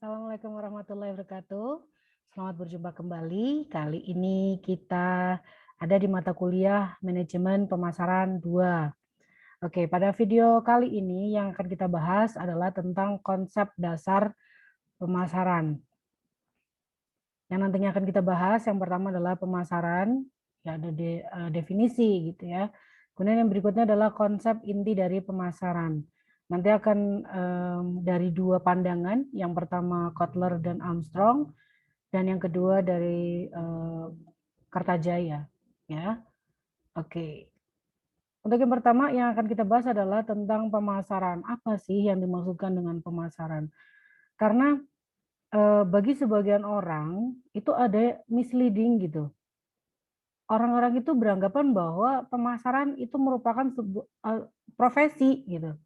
Assalamualaikum warahmatullahi wabarakatuh. Selamat berjumpa kembali. Kali ini kita ada di mata kuliah Manajemen Pemasaran 2. Oke, pada video kali ini yang akan kita bahas adalah tentang konsep dasar pemasaran. Yang nantinya akan kita bahas yang pertama adalah pemasaran, ya ada definisi gitu ya. Kemudian yang berikutnya adalah konsep inti dari pemasaran. Nanti akan dari dua pandangan, yang pertama Kotler dan Armstrong, dan yang kedua dari Kartajaya, ya. Oke. Untuk yang pertama yang akan kita bahas adalah tentang pemasaran. Apa sih yang dimaksudkan dengan pemasaran? Karena bagi sebagian orang itu ada misleading gitu. Orang-orang itu beranggapan bahwa pemasaran itu merupakan profesi gitu.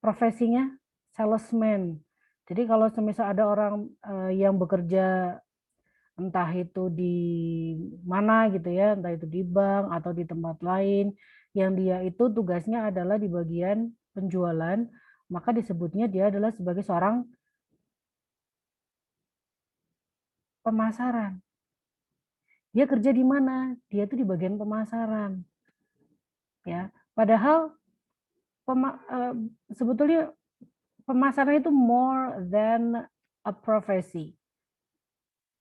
Profesinya salesman. Jadi kalau semisal ada orang yang bekerja entah itu di mana gitu ya, entah itu di bank atau di tempat lain, yang dia itu tugasnya adalah di bagian penjualan, maka disebutnya dia adalah sebagai seorang pemasaran. Dia kerja di mana? Dia itu di bagian pemasaran, ya. Padahal sebetulnya pemasaran itu more than a profesi.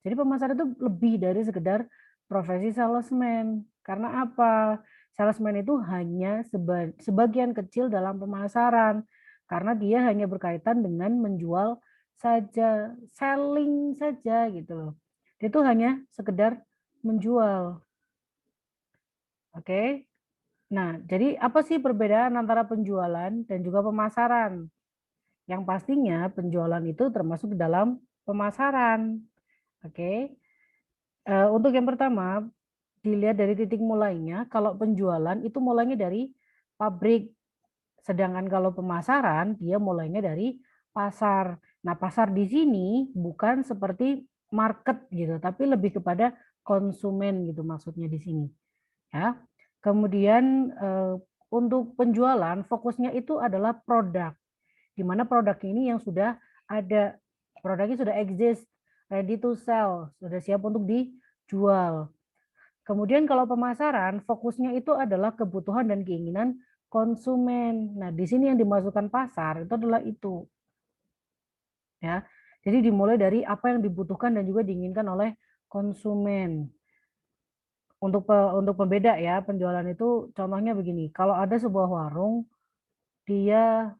Jadi pemasaran itu lebih dari sekedar profesi salesman. Karena apa? Salesman itu hanya sebagian kecil dalam pemasaran. Karena dia hanya berkaitan dengan menjual saja, selling saja gitu loh. Dia itu hanya sekedar menjual. Oke. Nah, jadi apa sih perbedaan antara penjualan dan juga pemasaran? Yang pastinya penjualan itu termasuk dalam pemasaran. Oke. Untuk yang pertama, dilihat dari titik mulainya, kalau penjualan itu mulainya dari pabrik, sedangkan kalau pemasaran dia mulainya dari pasar. Nah, pasar di sini bukan seperti market gitu, tapi lebih kepada konsumen gitu maksudnya di sini. Ya. Kemudian untuk penjualan fokusnya itu adalah produk, di mana produk ini yang sudah ada, produknya sudah exist, ready to sell, sudah siap untuk dijual. Kemudian kalau pemasaran, fokusnya itu adalah kebutuhan dan keinginan konsumen. Nah, di sini yang dimasukkan pasar itu adalah itu. Ya. Jadi dimulai dari apa yang dibutuhkan dan juga diinginkan oleh konsumen. Untuk pembeda ya, penjualan itu contohnya begini. Kalau ada sebuah warung, dia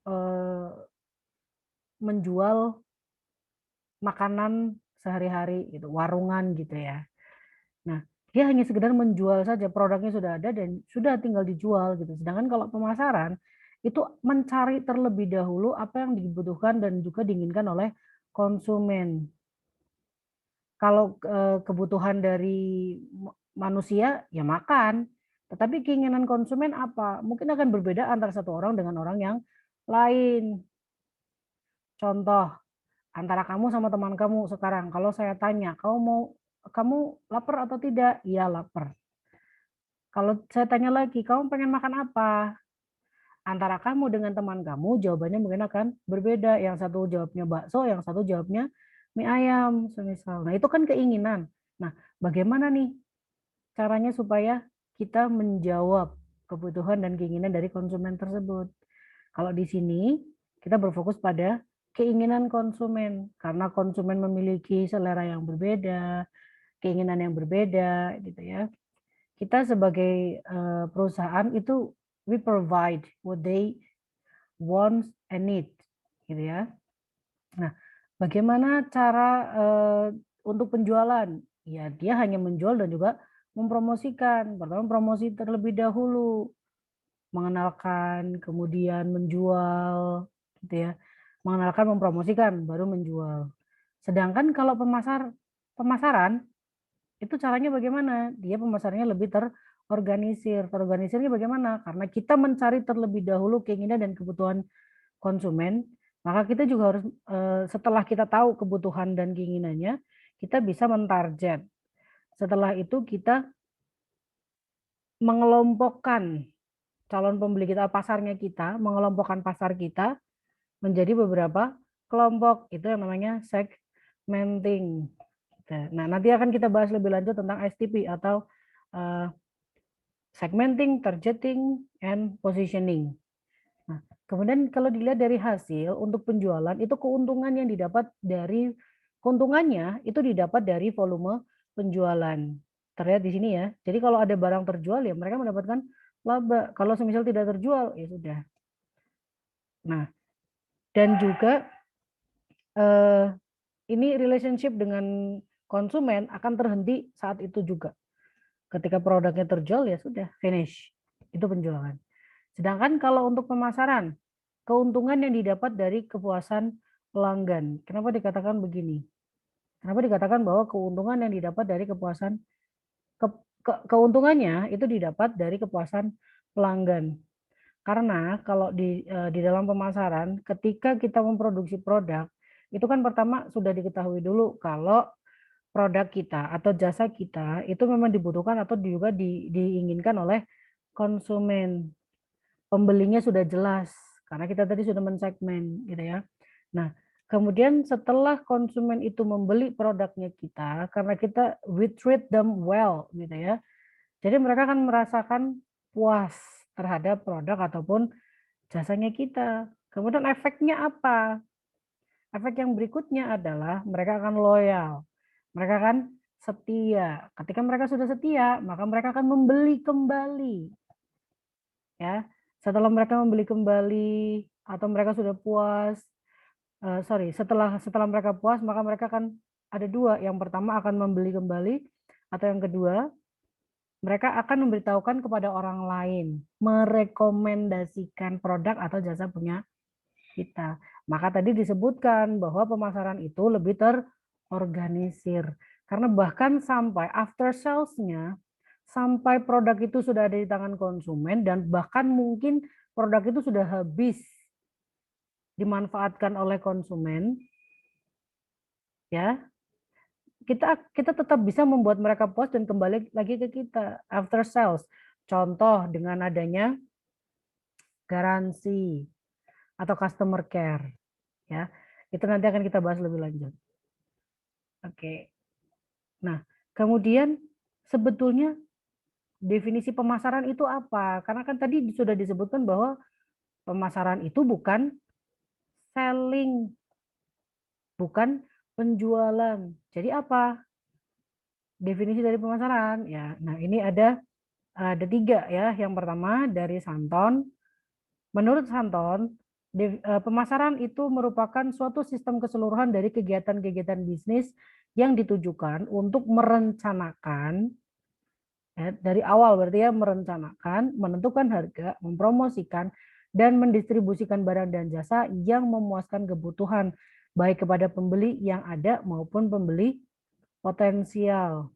eh, menjual makanan sehari-hari gitu, warungan gitu ya. Nah, dia hanya sekedar menjual saja, produknya sudah ada dan sudah tinggal dijual gitu. Sedangkan kalau pemasaran itu mencari terlebih dahulu apa yang dibutuhkan dan juga diinginkan oleh konsumen. Kalau kebutuhan dari manusia ya makan, tetapi keinginan konsumen apa? Mungkin akan berbeda antara satu orang dengan orang yang lain. Contoh, antara kamu sama teman kamu sekarang, kalau saya tanya, kamu lapar atau tidak? Iya, lapar. Kalau saya tanya lagi, kamu pengen makan apa? Antara kamu dengan teman kamu, jawabannya mungkin akan berbeda. Yang satu jawabnya bakso, yang satu jawabnya mie ayam, semisal. Nah, itu kan keinginan. Nah, bagaimana nih caranya supaya kita menjawab kebutuhan dan keinginan dari konsumen tersebut? Kalau di sini, kita berfokus pada keinginan konsumen. Karena konsumen memiliki selera yang berbeda, keinginan yang berbeda, gitu ya. Kita sebagai perusahaan itu we provide what they want and need, gitu ya. Nah, bagaimana cara untuk penjualan? Ya, dia hanya menjual dan juga mempromosikan. Pertama promosi terlebih dahulu, mengenalkan, kemudian menjual, gitu ya. Mengenalkan, mempromosikan, baru menjual. Sedangkan kalau pemasaran itu caranya bagaimana? Dia pemasarannya lebih terorganisir. Terorganisirnya bagaimana? Karena kita mencari terlebih dahulu keinginan dan kebutuhan konsumen, maka kita juga harus setelah kita tahu kebutuhan dan keinginannya, kita bisa mentarget. Setelah itu kita mengelompokkan calon pembeli kita, pasarnya kita, mengelompokkan pasar kita menjadi beberapa kelompok, itu yang namanya segmenting. Nah, nanti akan kita bahas lebih lanjut tentang STP atau uh, segmenting, targeting, and positioning. Nah, kemudian kalau dilihat dari hasil untuk penjualan itu keuntungannya itu didapat dari volume penjualan. Terlihat di sini ya. Jadi kalau ada barang terjual ya mereka mendapatkan laba. Kalau semisal tidak terjual ya sudah. Nah, dan juga eh, ini relationship dengan konsumen akan terhenti saat itu juga. Ketika produknya terjual ya sudah finish. Itu penjualan. Sedangkan kalau untuk pemasaran, keuntungan yang didapat dari kepuasan pelanggan. Kenapa dikatakan begini? Kenapa dikatakan bahwa keuntungan yang didapat dari kepuasan keuntungannya itu didapat dari kepuasan pelanggan. Karena kalau di dalam pemasaran, ketika kita memproduksi produk, itu kan pertama sudah diketahui dulu kalau produk kita atau jasa kita itu memang dibutuhkan atau juga diinginkan oleh konsumen. Pembelinya sudah jelas karena kita tadi sudah mensegmen gitu ya. Nah, kemudian setelah konsumen itu membeli produknya kita karena kita we treat them well gitu ya. Jadi mereka akan merasakan puas terhadap produk ataupun jasanya kita. Kemudian efeknya apa? Efek yang berikutnya adalah mereka akan loyal. Mereka akan setia. Ketika mereka sudah setia, maka mereka akan membeli kembali. Ya, setelah mereka membeli kembali atau mereka sudah puas, setelah mereka puas maka mereka akan ada dua. Yang pertama akan membeli kembali atau yang kedua mereka akan memberitahukan kepada orang lain, merekomendasikan produk atau jasa punya kita. Maka tadi disebutkan bahwa pemasaran itu lebih terorganisir. Karena bahkan sampai after sales-nya, sampai produk itu sudah ada di tangan konsumen dan bahkan mungkin produk itu sudah habis dimanfaatkan oleh konsumen, ya kita tetap bisa membuat mereka puas dan kembali lagi ke kita after sales. Contoh dengan adanya garansi atau customer care, ya itu nanti akan kita bahas lebih lanjut. Oke. Nah, kemudian sebetulnya definisi pemasaran itu apa? Karena kan tadi sudah disebutkan bahwa pemasaran itu bukan selling, bukan penjualan. Jadi apa definisi dari pemasaran? Ya, nah ini ada tiga ya. Yang pertama dari Santon. Menurut Santon, pemasaran itu merupakan suatu sistem keseluruhan dari kegiatan-kegiatan bisnis yang ditujukan untuk merencanakan dari awal berarti ya merencanakan, menentukan harga, mempromosikan dan mendistribusikan barang dan jasa yang memuaskan kebutuhan baik kepada pembeli yang ada maupun pembeli potensial.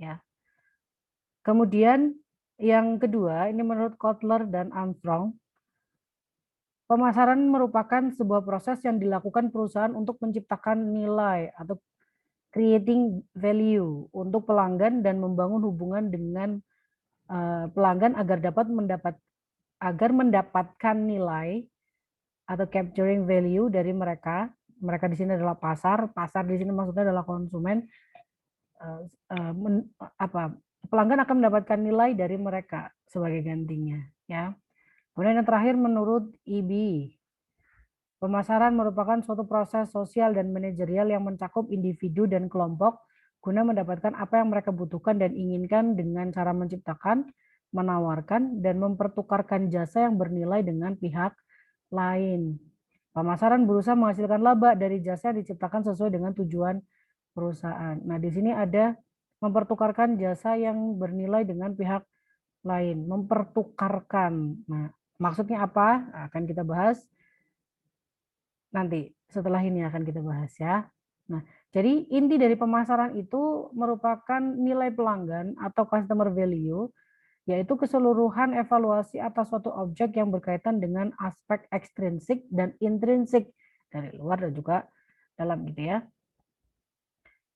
Ya. Kemudian yang kedua, ini menurut Kotler dan Armstrong, pemasaran merupakan sebuah proses yang dilakukan perusahaan untuk menciptakan nilai atau creating value untuk pelanggan dan membangun hubungan dengan pelanggan agar mendapatkan nilai atau capturing value dari mereka. Mereka di sini adalah pasar di sini maksudnya adalah konsumen. Eh, eh, Pelanggan akan mendapatkan nilai dari mereka sebagai gantinya, ya. Kemudian yang terakhir menurut IB, pemasaran merupakan suatu proses sosial dan manajerial yang mencakup individu dan kelompok guna mendapatkan apa yang mereka butuhkan dan inginkan dengan cara menciptakan, menawarkan, dan mempertukarkan jasa yang bernilai dengan pihak lain. Pemasaran berusaha menghasilkan laba dari jasa yang diciptakan sesuai dengan tujuan perusahaan. Nah, di sini ada mempertukarkan jasa yang bernilai dengan pihak lain, mempertukarkan. Nah, maksudnya apa? Akan kita bahas nanti setelah ini akan kita bahas ya. Nah, jadi inti dari pemasaran itu merupakan nilai pelanggan atau customer value, yaitu keseluruhan evaluasi atas suatu objek yang berkaitan dengan aspek ekstrinsik dan intrinsik dari luar dan juga dalam gitu ya,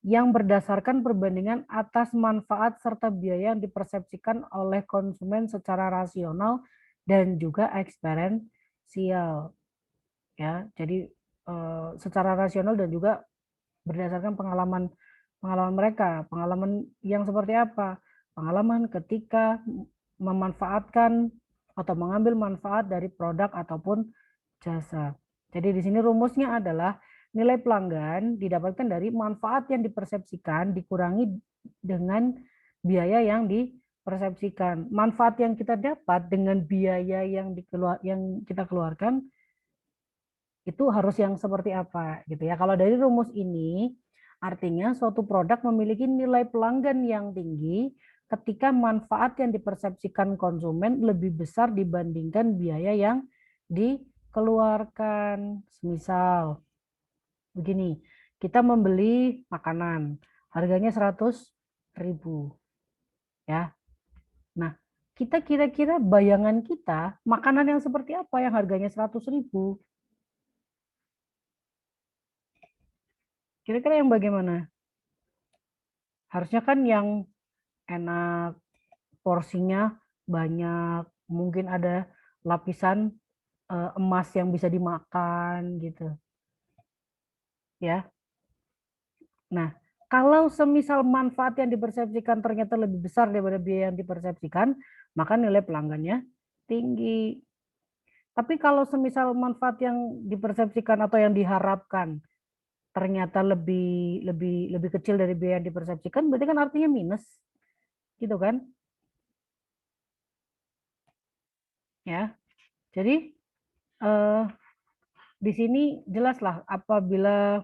yang berdasarkan perbandingan atas manfaat serta biaya yang dipersepsikan oleh konsumen secara rasional dan juga eksperiensial. ya. Jadi secara rasional dan juga berdasarkan pengalaman pengalaman mereka, pengalaman yang seperti apa? Pengalaman ketika memanfaatkan atau mengambil manfaat dari produk ataupun jasa. Jadi di sini rumusnya adalah nilai pelanggan didapatkan dari manfaat yang dipersepsikan dikurangi dengan biaya yang dipersepsikan. Manfaat yang kita dapat dengan biaya yang kita keluarkan itu harus yang seperti apa gitu ya. Kalau dari rumus ini artinya suatu produk memiliki nilai pelanggan yang tinggi ketika manfaat yang dipersepsikan konsumen lebih besar dibandingkan biaya yang dikeluarkan. Misal begini, kita membeli makanan harganya 100.000 ya. Nah, kita kira-kira bayangan kita makanan yang seperti apa yang harganya 100.000? Kira-kira yang bagaimana? Harusnya kan yang enak, porsinya banyak, mungkin ada lapisan emas yang bisa dimakan gitu, ya. Nah, kalau semisal manfaat yang dipersepsikan ternyata lebih besar daripada biaya yang dipersepsikan, maka nilai pelanggannya tinggi. Tapi kalau semisal manfaat yang dipersepsikan atau yang diharapkan ternyata lebih lebih lebih kecil dari biaya yang dipersepsikan, berarti kan artinya minus, gitu kan? Ya. Jadi eh, di sini jelaslah apabila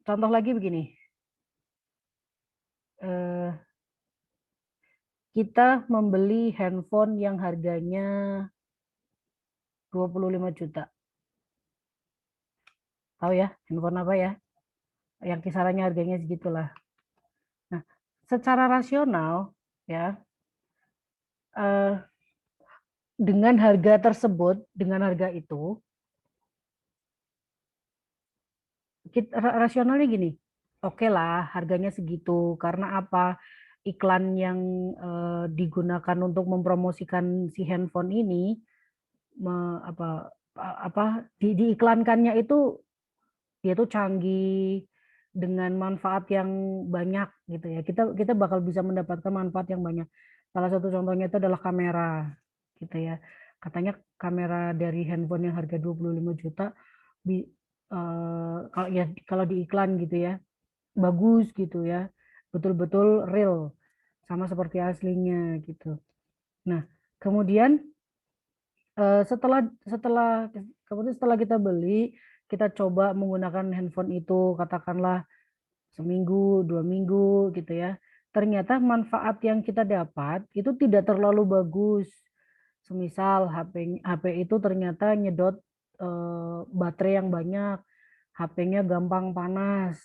contoh lagi begini, eh, kita membeli handphone yang harganya 25 juta. Tahu ya, handphone apa ya? Yang kisarannya harganya segitulah. Nah, secara rasional ya, eh, dengan harga tersebut, dengan harga itu, rasionalnya gini, oke lah harganya segitu karena apa? Iklan yang digunakan untuk mempromosikan si handphone ini diiklankannya itu dia tuh canggih dengan manfaat yang banyak gitu ya. Kita kita bakal bisa mendapatkan manfaat yang banyak. Salah satu contohnya itu adalah kamera gitu ya. Katanya kamera dari handphone yang harga 25 juta kalau ya kalau di iklan gitu ya, bagus gitu ya. Betul-betul real sama seperti aslinya gitu. Nah, kemudian setelah setelah kemudian setelah kita beli, kita coba menggunakan handphone itu katakanlah seminggu, 2 minggu gitu ya. Ternyata manfaat yang kita dapat itu tidak terlalu bagus. Semisal HP itu ternyata nyedot baterai yang banyak, HP-nya gampang panas.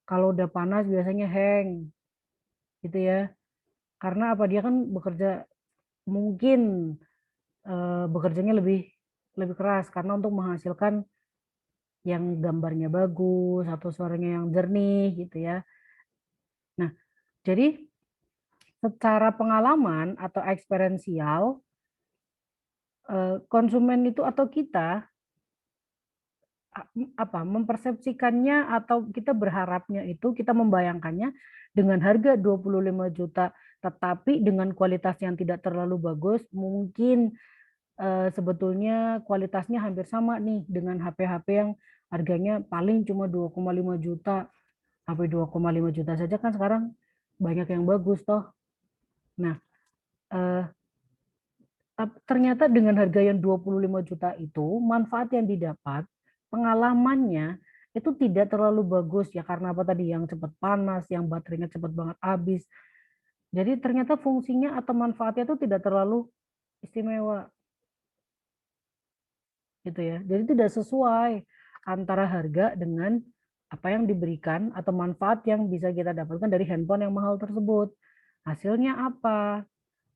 Kalau udah panas biasanya hang gitu ya. Karena apa dia kan bekerja mungkin bekerjanya lebih lebih keras karena untuk menghasilkan yang gambarnya bagus atau suaranya yang jernih gitu ya. Nah, jadi secara pengalaman atau eksperiensial konsumen itu atau kita mempersepsikannya atau kita berharapnya itu kita membayangkannya dengan harga 25 juta tetapi dengan kualitas yang tidak terlalu bagus mungkin sebetulnya kualitasnya hampir sama nih dengan HP-HP yang harganya paling cuma 2,5 juta. HP 2,5 juta saja kan sekarang banyak yang bagus toh. Nah, eh, ternyata dengan harga yang 25 juta itu, manfaat yang didapat, pengalamannya itu tidak terlalu bagus ya karena apa tadi yang cepat panas, yang baterainya cepat banget habis. Jadi ternyata fungsinya atau manfaatnya itu tidak terlalu istimewa gitu ya. Jadi tidak sesuai antara harga dengan apa yang diberikan atau manfaat yang bisa kita dapatkan dari handphone yang mahal tersebut. Hasilnya apa?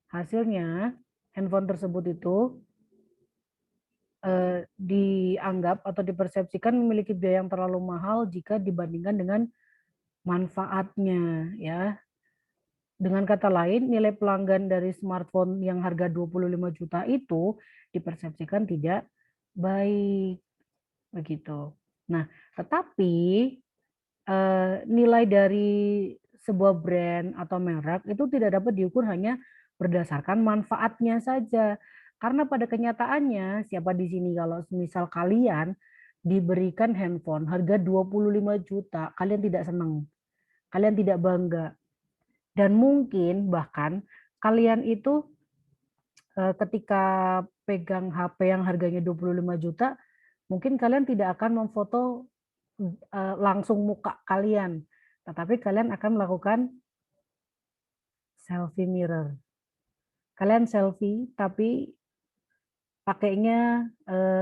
Hasilnya handphone tersebut itu dianggap atau dipersepsikan memiliki biaya yang terlalu mahal jika dibandingkan dengan manfaatnya ya. Dengan kata lain, nilai pelanggan dari smartphone yang harga 25 juta itu dipersepsikan tidak baik begitu. Nah, tetapi nilai dari sebuah brand atau merek itu tidak dapat diukur hanya berdasarkan manfaatnya saja. Karena pada kenyataannya, siapa di sini kalau misal kalian diberikan handphone harga 25 juta, kalian tidak senang, kalian tidak bangga. Dan mungkin bahkan kalian itu ketika pegang HP yang harganya 25 juta, mungkin kalian tidak akan memfoto langsung muka kalian, tetapi kalian akan melakukan selfie mirror. Kalian selfie tapi pakainya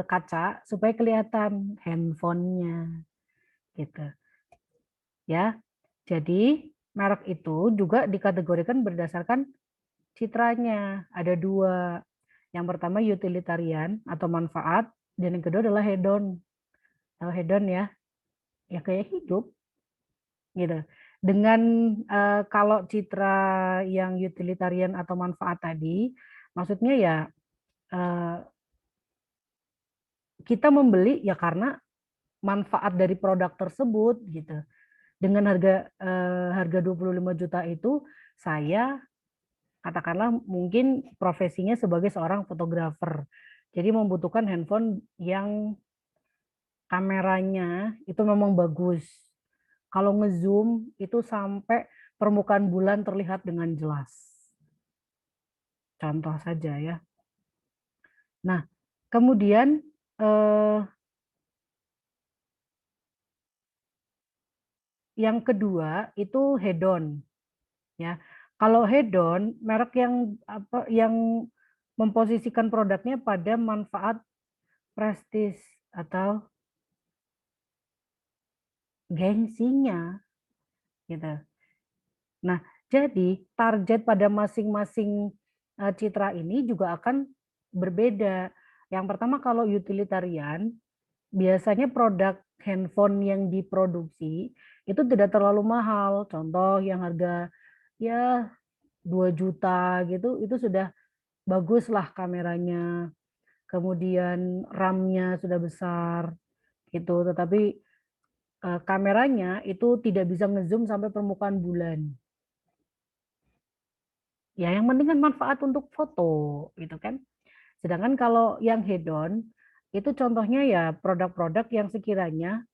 kaca supaya kelihatan handphonenya gitu. Ya. Jadi merek itu juga dikategorikan berdasarkan citranya. Ada dua. Yang pertama utilitarian atau manfaat, dan yang kedua adalah hedon. Tahu hedon ya? Ya kayak hidup gitu. Dengan kalau citra yang utilitarian atau manfaat tadi, maksudnya ya eh, kita membeli ya karena manfaat dari produk tersebut gitu. Dengan harga 25 juta itu saya katakanlah mungkin profesinya sebagai seorang fotografer. Jadi membutuhkan handphone yang kameranya itu memang bagus. Kalau ngezoom itu sampai permukaan bulan terlihat dengan jelas. Contoh saja ya. Nah, kemudian yang kedua itu hedon ya. Kalau hedon, merek yang memposisikan produknya pada manfaat prestis atau gengsinya gitu. Nah, jadi target pada masing-masing citra ini juga akan berbeda. Yang pertama kalau utilitarian, biasanya produk handphone yang diproduksi itu tidak terlalu mahal. Contoh yang harga ya 2 juta gitu, itu sudah bagus lah kameranya. Kemudian RAM-nya sudah besar gitu, tetapi kameranya itu tidak bisa ngezoom sampai permukaan bulan. Ya yang penting kan manfaat untuk foto gitu kan. Sedangkan kalau yang hedon itu contohnya ya produk-produk yang sekiranya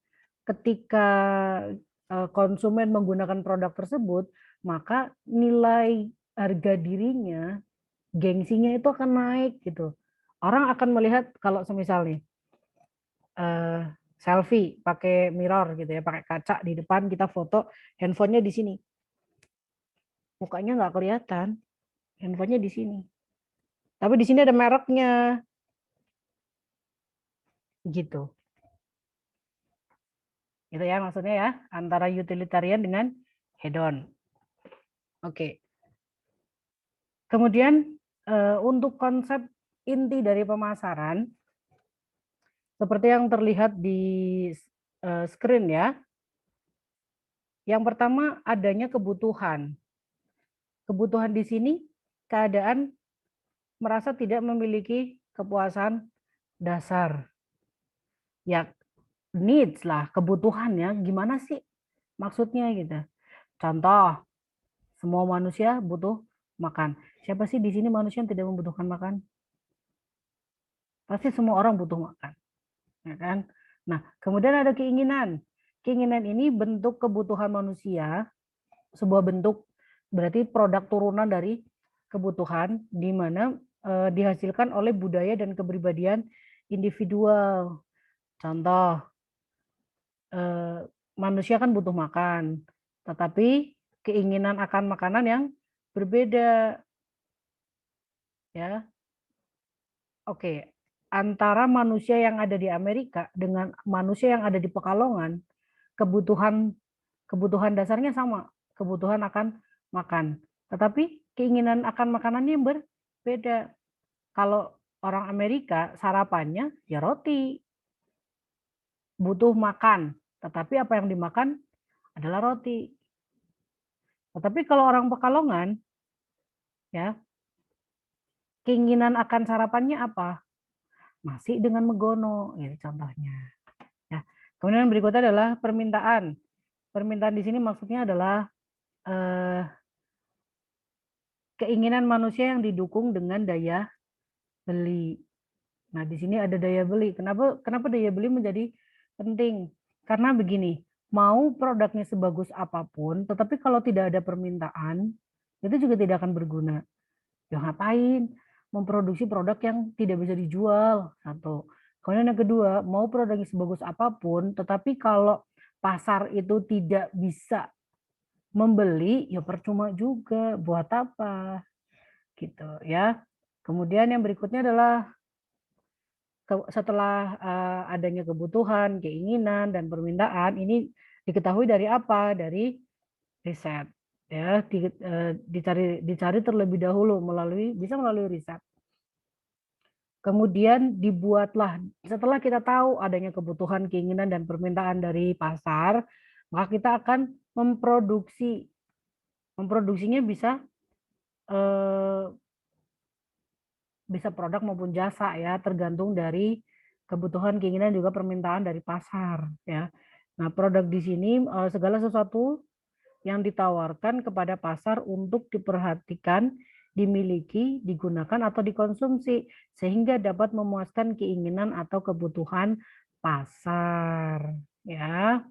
ketika konsumen menggunakan produk tersebut, maka nilai harga dirinya, gengsinya itu akan naik gitu. Orang akan melihat kalau semisal nih eh, selfie pakai mirror gitu ya, pakai kaca di depan kita foto, handphonenya di sini, mukanya nggak kelihatan, handphonenya di sini. Tapi di sini ada mereknya gitu. Gitu ya maksudnya ya, antara utilitarian dengan hedon. Oke. Kemudian untuk konsep inti dari pemasaran seperti yang terlihat di screen ya. Yang pertama adanya kebutuhan. Kebutuhan di sini keadaan merasa tidak memiliki kepuasan dasar. Ya needs lah, kebutuhan ya. Gimana sih maksudnya gitu. Contoh, semua manusia butuh makan. Siapa sih di sini manusia yang tidak membutuhkan makan? Pasti semua orang butuh makan, ya kan? Nah, kemudian ada keinginan. Keinginan ini bentuk kebutuhan manusia, sebuah bentuk berarti produk turunan dari kebutuhan di mana dihasilkan oleh budaya dan kepribadian individual. Contoh, eh, manusia kan butuh makan, tetapi keinginan akan makanan yang berbeda, ya. Oke, antara manusia yang ada di Amerika dengan manusia yang ada di Pekalongan, kebutuhan kebutuhan dasarnya sama, kebutuhan akan makan. Tetapi keinginan akan makanannya yang berbeda. Kalau orang Amerika sarapannya ya roti, butuh makan, tetapi apa yang dimakan adalah roti. Tetapi kalau orang Pekalongan, ya, keinginan akan sarapannya apa? Nasi dengan megono, gitu contohnya. Ya. Kemudian berikutnya adalah permintaan. Permintaan di sini maksudnya adalah eh, keinginan manusia yang didukung dengan daya beli. Nah, di sini ada daya beli. Kenapa daya beli menjadi penting? Karena begini, mau produknya sebagus apapun, tetapi kalau tidak ada permintaan, itu juga tidak akan berguna. Ya ngapain memproduksi produk yang tidak bisa dijual? Satu. Kemudian yang kedua, mau produknya sebagus apapun, tetapi kalau pasar itu tidak bisa membeli, ya percuma juga. Buat apa? Gitu ya. Kemudian yang berikutnya adalah setelah adanya kebutuhan, keinginan, dan permintaan, ini diketahui dari apa? Dari riset. Ya, dicari terlebih dahulu bisa melalui riset. Kemudian dibuatlah, setelah kita tahu adanya kebutuhan, keinginan, dan permintaan dari pasar, maka kita akan memproduksi. Memproduksinya eh, bisa produk maupun jasa ya, tergantung dari kebutuhan, keinginan, juga permintaan dari pasar ya. Nah, produk di sini segala sesuatu yang ditawarkan kepada pasar untuk diperhatikan, dimiliki, digunakan atau dikonsumsi sehingga dapat memuaskan keinginan atau kebutuhan pasar ya.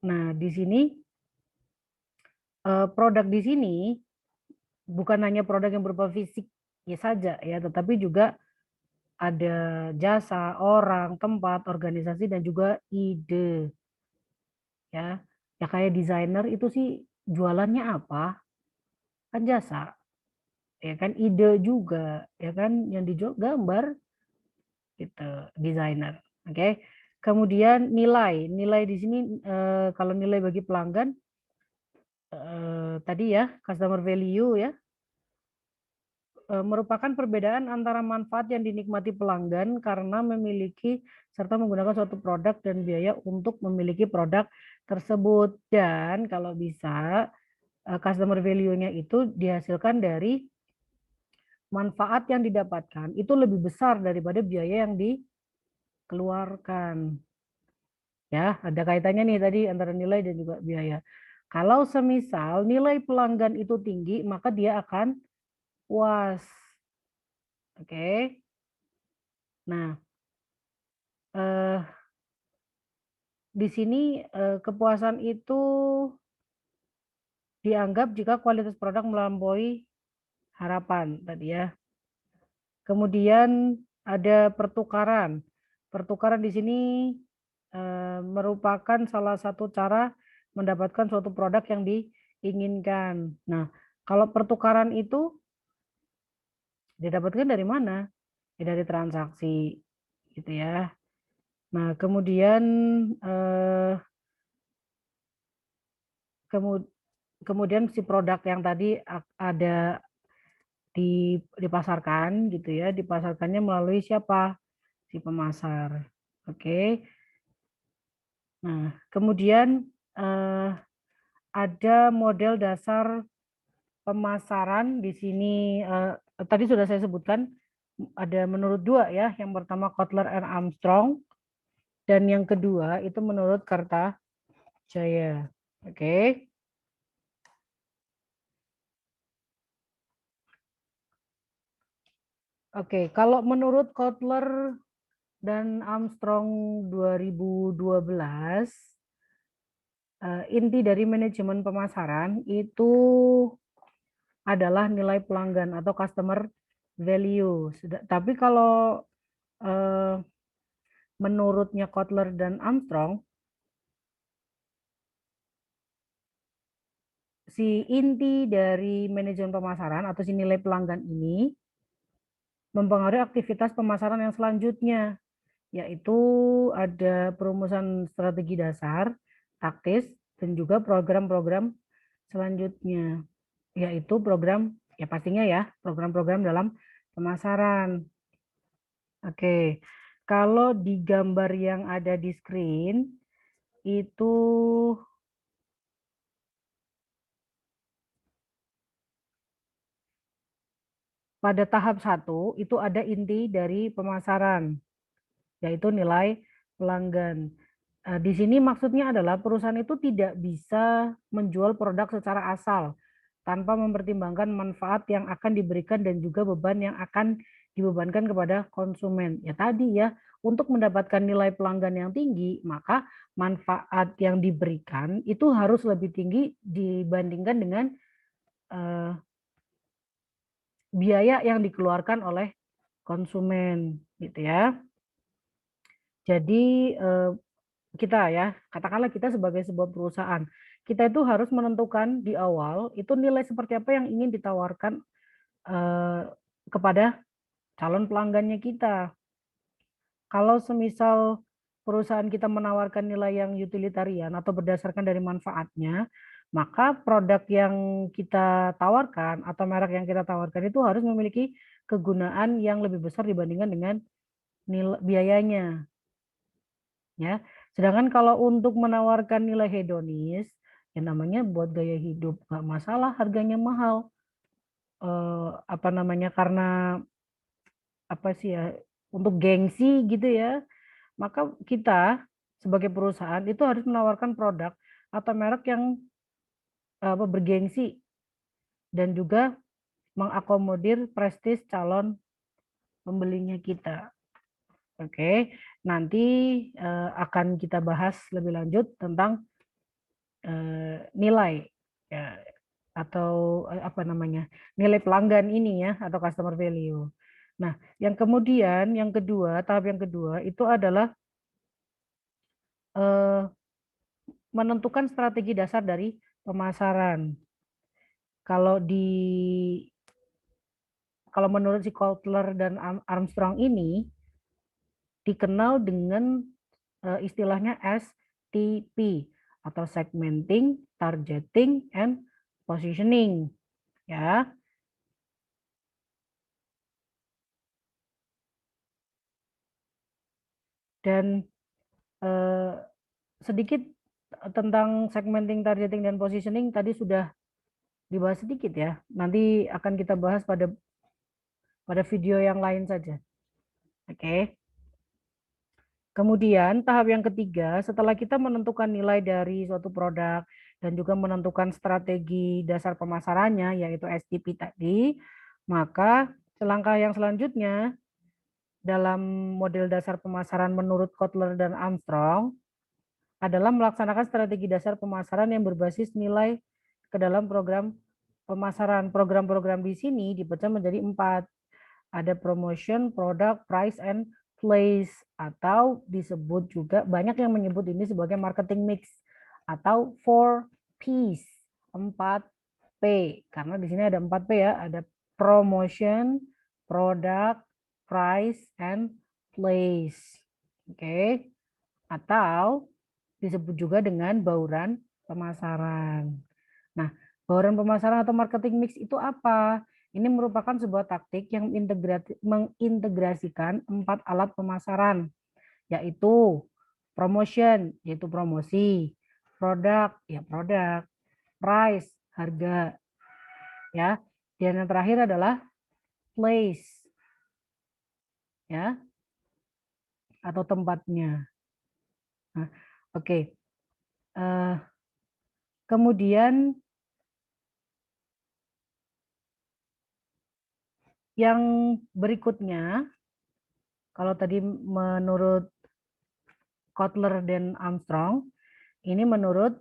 Nah, di sini produk di sini bukan hanya produk yang berupa fisik ya saja ya, tetapi juga ada jasa, orang, tempat, organisasi, dan juga ide. Ya, ya kayak desainer itu sih jualannya apa? Kan jasa, ya kan ide juga, ya kan yang dijual gambar gitu, desainer. Oke. Kemudian nilai di sini kalau nilai bagi pelanggan tadi ya customer value ya merupakan perbedaan antara manfaat yang dinikmati pelanggan karena memiliki serta menggunakan suatu produk dan biaya untuk memiliki produk tersebut. Dan kalau bisa customer value-nya itu dihasilkan dari manfaat yang didapatkan itu lebih besar daripada biaya yang dikeluarkan. Ya, ada kaitannya nih tadi antara nilai dan juga biaya. Kalau semisal nilai pelanggan itu tinggi, maka dia akan puas. Oke. Nah, eh, di sini kepuasan itu dianggap jika kualitas produk melampaui harapan tadi ya. Kemudian ada pertukaran. Pertukaran di sini merupakan salah satu cara mendapatkan suatu produk yang diinginkan. Nah, kalau pertukaran itu didapatkan dari mana? Ya, dari transaksi, gitu ya. Nah, kemudian eh, kemudian si produk yang tadi ada dipasarkan gitu ya, dipasarkannya melalui siapa? Si pemasar. Oke. Nah, kemudian eh, ada model dasar pemasaran di sini tadi sudah saya sebutkan ada menurut dua ya. Yang pertama Kotler and Armstrong dan yang kedua itu menurut Kartajaya. Oke. Oke, kalau menurut Kotler dan Armstrong 2012 inti dari manajemen pemasaran itu adalah nilai pelanggan atau customer value. Tapi kalau eh, menurutnya Kotler dan Armstrong, si inti dari manajemen pemasaran atau si nilai pelanggan ini mempengaruhi aktivitas pemasaran yang selanjutnya, yaitu ada perumusan strategi dasar, taktis, dan juga program-program selanjutnya, yaitu program, ya pastinya ya, program-program dalam pemasaran. Oke, kalau di gambar yang ada di screen, itu pada tahap 1 itu ada inti dari pemasaran, yaitu nilai pelanggan. Di sini maksudnya adalah perusahaan itu tidak bisa menjual produk secara asal tanpa mempertimbangkan manfaat yang akan diberikan dan juga beban yang akan dibebankan kepada konsumen. Ya tadi ya, untuk mendapatkan nilai pelanggan yang tinggi, maka manfaat yang diberikan itu harus lebih tinggi dibandingkan dengan eh, biaya yang dikeluarkan oleh konsumen, gitu ya. Jadi kita ya, katakanlah kita sebagai sebuah perusahaan, kita itu harus menentukan di awal itu nilai seperti apa yang ingin ditawarkan eh, kepada calon pelanggannya kita. Kalau semisal perusahaan kita menawarkan nilai yang utilitarian atau berdasarkan dari manfaatnya, maka produk yang kita tawarkan atau merek yang kita tawarkan itu harus memiliki kegunaan yang lebih besar dibandingkan dengan nilai biayanya, ya. Sedangkan kalau untuk menawarkan nilai hedonis, ya namanya buat gaya hidup, nggak masalah harganya mahal. Apa namanya, karena apa sih ya, untuk gengsi gitu ya, maka kita sebagai perusahaan itu harus menawarkan produk atau merek yang bergengsi dan juga mengakomodir prestis calon pembelinya kita. Oke, nanti akan kita bahas lebih lanjut tentang nilai ya, atau apa namanya, nilai pelanggan ini ya, atau customer value. Nah, yang kemudian yang kedua, tahap yang kedua itu adalah eh, menentukan strategi dasar dari pemasaran. Kalau di kalau menurut si Kotler dan Armstrong ini dikenal dengan istilahnya STP atau segmenting, targeting, and positioning, ya. Dan eh, sedikit tentang segmenting, targeting, dan positioning tadi sudah dibahas sedikit ya. Nanti akan kita bahas pada video yang lain saja. Oke. Kemudian tahap yang ketiga, setelah kita menentukan nilai dari suatu produk dan juga menentukan strategi dasar pemasarannya, yaitu STP tadi, maka langkah yang selanjutnya dalam model dasar pemasaran menurut Kotler dan Armstrong adalah melaksanakan strategi dasar pemasaran yang berbasis nilai ke dalam program pemasaran. Program-program di sini dipecah menjadi 4. Ada promotion, product, price, and place, atau disebut juga banyak yang menyebut ini sebagai marketing mix atau 4Ps, 4P, karena di sini ada 4P ya, ada promotion, product, price, and place. Oke. Atau disebut juga dengan bauran pemasaran. Nah, bauran pemasaran atau marketing mix itu apa? Ini merupakan sebuah taktik yang mengintegrasikan 4 alat pemasaran, yaitu promotion, yaitu promosi, produk, ya produk, price, harga, ya. Dan yang terakhir adalah place, ya, atau tempatnya. Nah, oke. Kemudian yang berikutnya, kalau tadi menurut Kotler dan Armstrong, ini menurut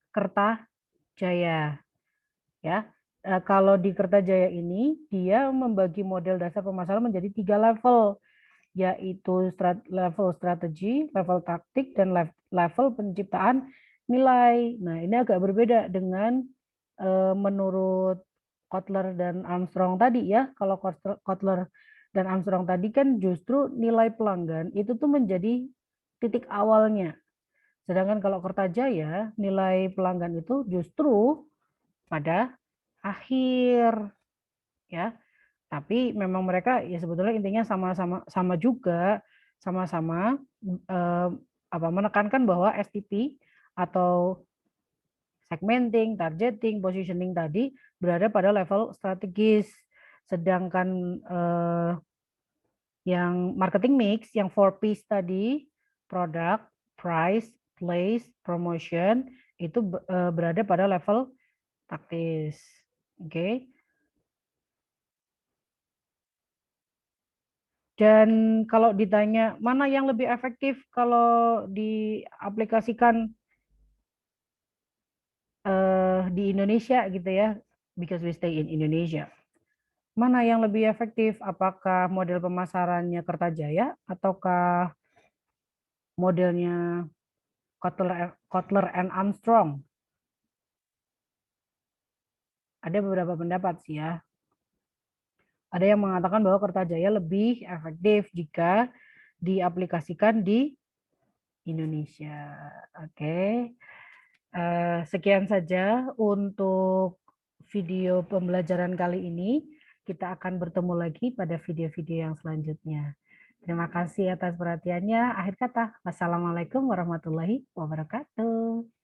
Kertajaya, ya. Kalau di Kertajaya ini dia membagi model dasar pemasaran menjadi 3 level, yaitu level strategi, level taktik, dan level penciptaan nilai. Nah, ini agak berbeda dengan menurut Kotler dan Armstrong tadi ya. Kalau Kotler dan Armstrong tadi kan justru nilai pelanggan itu tuh menjadi titik awalnya. Sedangkan kalau Kertajaya, nilai pelanggan itu justru pada akhir, ya. Tapi memang mereka ya sebetulnya intinya sama-sama sama juga, sama-sama eh, menekankan bahwa STP atau segmenting, targeting, positioning tadi berada pada level strategis. Sedangkan yang marketing mix, yang 4Ps tadi, product, price, place, promotion, itu berada pada level taktis. Oke. Dan kalau ditanya mana yang lebih efektif kalau diaplikasikan di Indonesia gitu ya, because we stay in Indonesia. Mana yang lebih efektif? Apakah model pemasarannya Kertajaya ataukah modelnya Kotler and Armstrong? Ada beberapa pendapat sih ya. Ada yang mengatakan bahwa Kertajaya lebih efektif jika diaplikasikan di Indonesia. Oke. Sekian saja untuk video pembelajaran kali ini. Kita akan bertemu lagi pada video-video yang selanjutnya. Terima kasih atas perhatiannya. Akhir kata, wassalamualaikum warahmatullahi wabarakatuh.